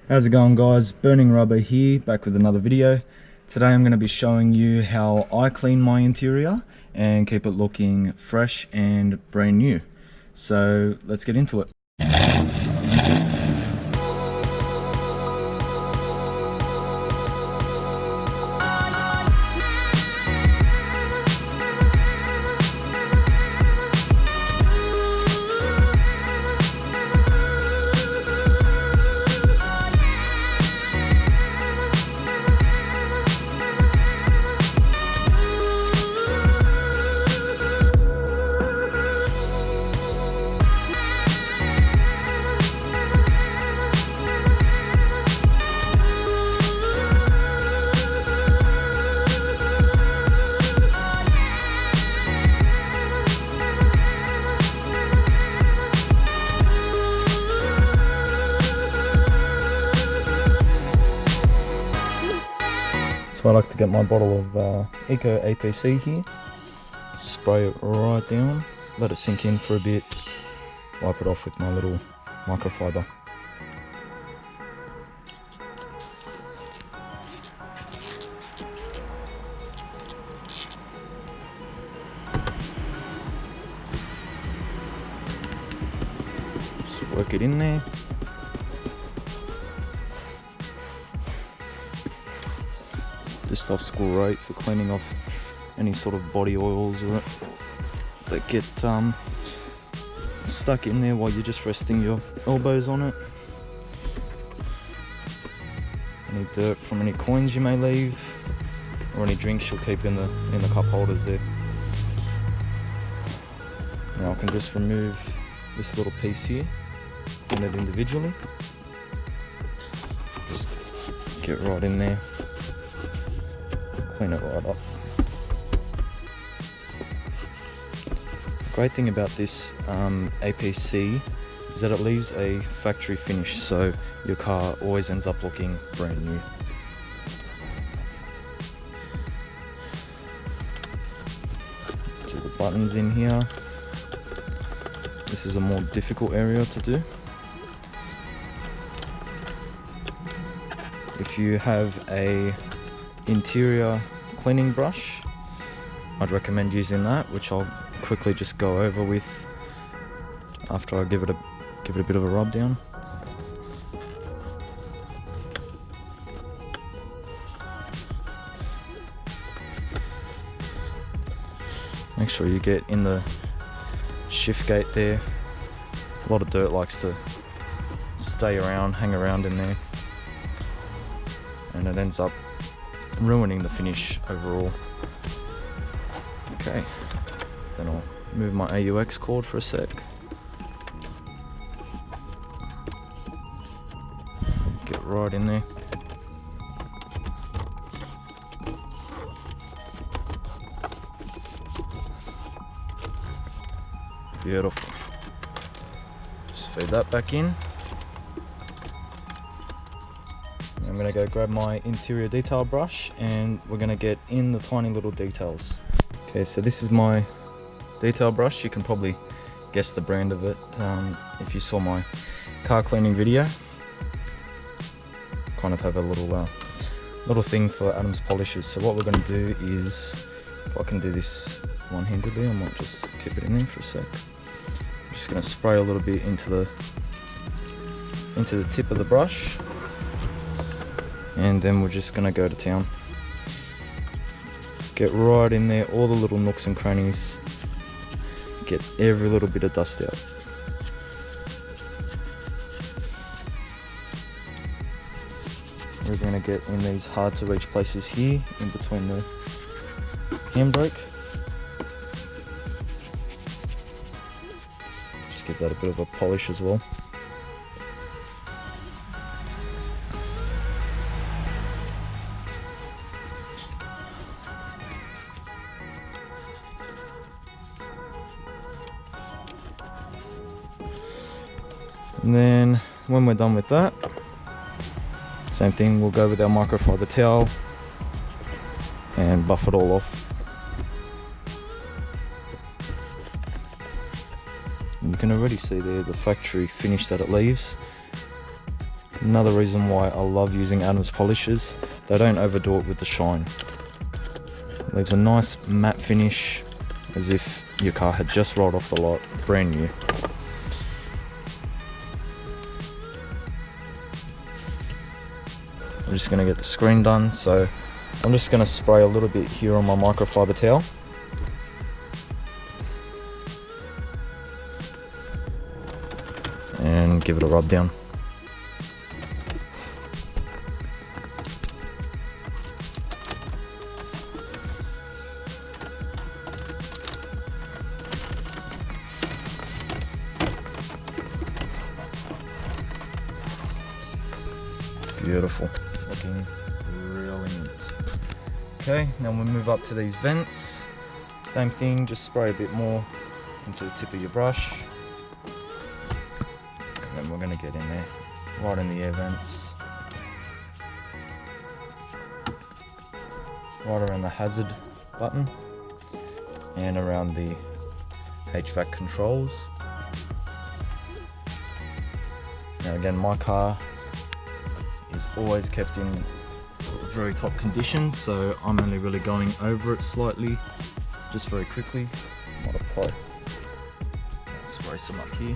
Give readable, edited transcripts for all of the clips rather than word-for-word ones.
How's it going, guys? Burning Rubber here, back with another video. Today I'm going to be showing you how I clean my interior and keep it looking fresh and brand new. So let's get into it. So I like to get my bottle of Eco APC here, spray it right down, let it sink in for a bit, wipe it off with my little microfiber. Just work it in there. This stuff's great for cleaning off any sort of body oils that get stuck in there while you're just resting your elbows on it. Any dirt from any coins you may leave, or any drinks you'll keep in the cup holders there. Now I can just remove this little piece here, clean it individually. Just get right in there. Clean it right up. The great thing about this APC is that it leaves a factory finish, so your car always ends up looking brand new. So the buttons in here. This is a more difficult area to do. If you have a interior cleaning brush, I'd recommend using that, which I'll quickly just go over with after I give it a bit of a rub down. Make sure you get in the shift gate there. A lot of dirt likes to stay around, hang around in there, and it ends up ruining the finish overall. Okay, then I'll move my AUX cord for a sec. Get right in there. Beautiful. Just feed that back in. I'm going to go grab my interior detail brush and we're going to get in the tiny little details. Okay, so this is my detail brush. You can probably guess the brand of it if you saw my car cleaning video. Kind of have a little thing for Adams polishes. So what we're going to do is, if I can do this one-handedly, I might just keep it in there for a sec. I'm just going to spray a little bit into the tip of the brush. And then we're just going to go to town. Get right in there, all the little nooks and crannies. Get every little bit of dust out. We're going to get in these hard to reach places here, in between the handbrake. Just give that a bit of a polish as well. And then when we're done with that, same thing, we'll go with our microfiber towel and buff it all off. And you can already see there the factory finish that it leaves. Another reason why I love using Adams polishes, they don't overdo it with the shine. Leaves a nice matte finish, as if your car had just rolled off the lot, brand new. I'm just going to get the screen done, so I'm just going to spray a little bit here on my microfiber towel. And give it a rub down. Beautiful. Looking brilliant. Okay, now we'll move up to these vents. Same thing, just spray a bit more into the tip of your brush. And then we're going to get in there, right in the air vents. Right around the hazard button. And around the HVAC controls. Now again, my car is always kept in very top conditions, so I'm only really going over it slightly, just very quickly. I might apply, spray some up here,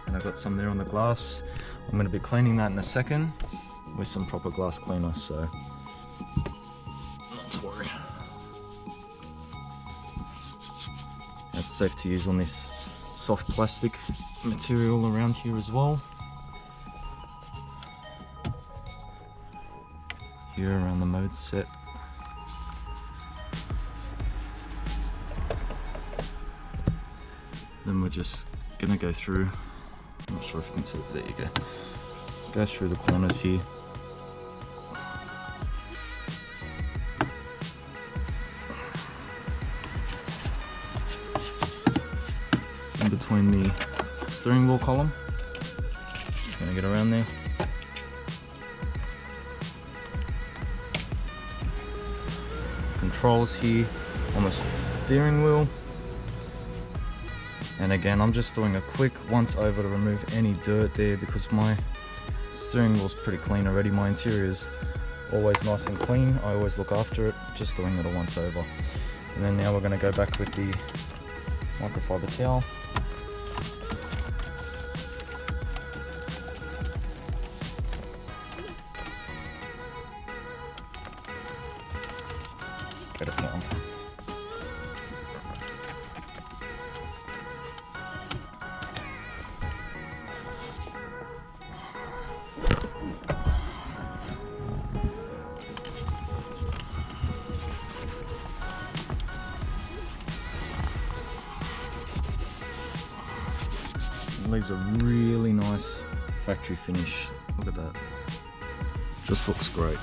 and I've got some there on the glass. I'm going to be cleaning that in a second with some proper glass cleaner, so not to worry. That's safe to use on this soft plastic material around here as well. Here around the mode set. Then we're just gonna go through, I'm not sure if you can see it, there you go. Go through the corners here. In between the steering wheel column. Just gonna get around there. Controls here on the steering wheel. And again, I'm just doing a quick once over to remove any dirt there because my steering wheel's pretty clean already. My interior's always nice and clean. I always look after it, just doing it a once over. And then now we're gonna go back with the microfiber towel. Get it down. It leaves a really nice factory finish. Look at that. Just looks great.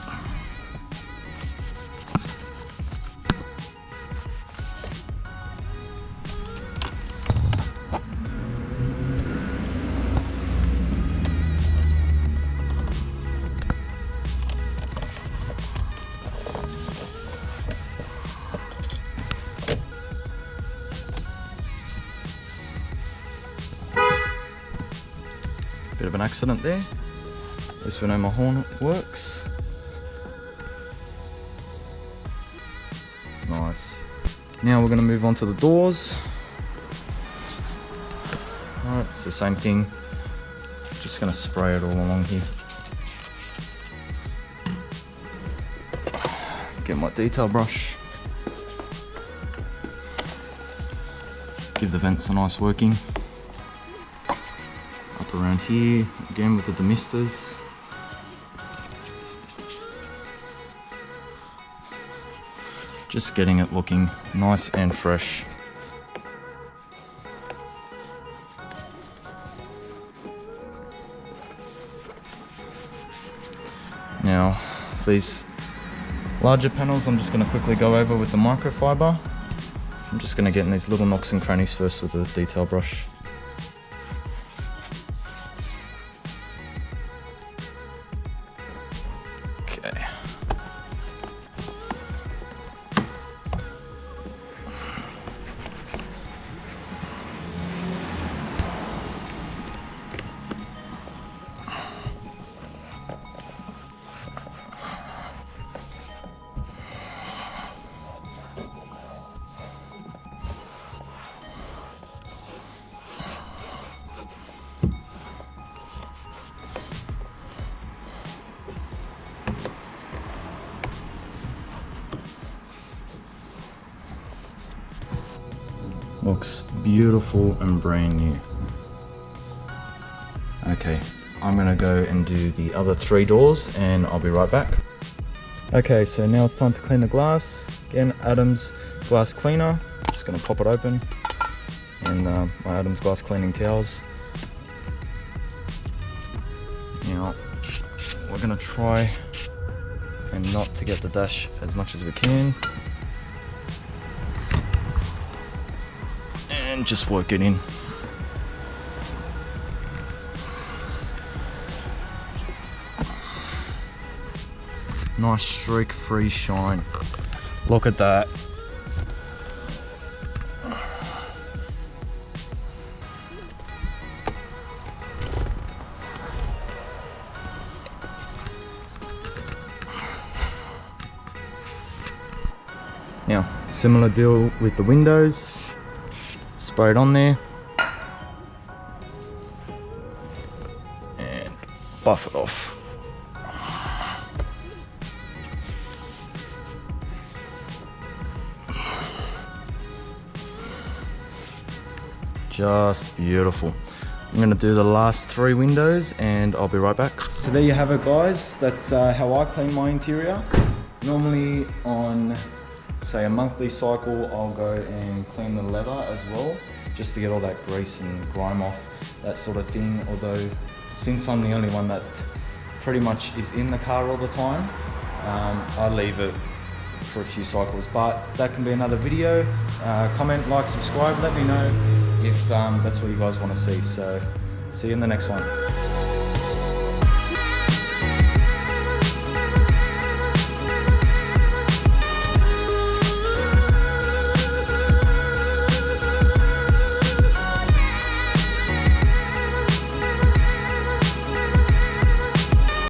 Bit of an accident there. At least we know my horn works. Nice. Now we're going to move on to the doors. Alright, it's the same thing. Just going to spray it all along here. Get my detail brush. Give the vents a nice working. Up around here, again with the demisters. Just getting it looking nice and fresh. Now, these larger panels I'm just going to quickly go over with the microfiber. I'm just going to get in these little nooks and crannies first with the detail brush. Okay. Looks beautiful and brand new. Okay, I'm gonna go and do the other 3 doors and I'll be right back. Okay, so now it's time to clean the glass. Again, Adams glass cleaner. Just gonna pop it open. And my Adams glass cleaning towels. Now, we're gonna try and not to get the dash as much as we can. And just work it in. Nice streak-free shine. Look at that. Now, similar deal with the windows. Spray it on there. And buff it off. Just beautiful. I'm gonna do the last 3 windows and I'll be right back. So there you have it, guys. That's how I clean my interior. Normally on, say, a monthly cycle, I'll go and clean the leather as well, just to get all that grease and grime off, that sort of thing. Although, since I'm the only one that pretty much is in the car all the time, I leave it for a few cycles, but that can be another video. Comment, like, subscribe, let me know if that's what you guys want to see. So see you in the next one.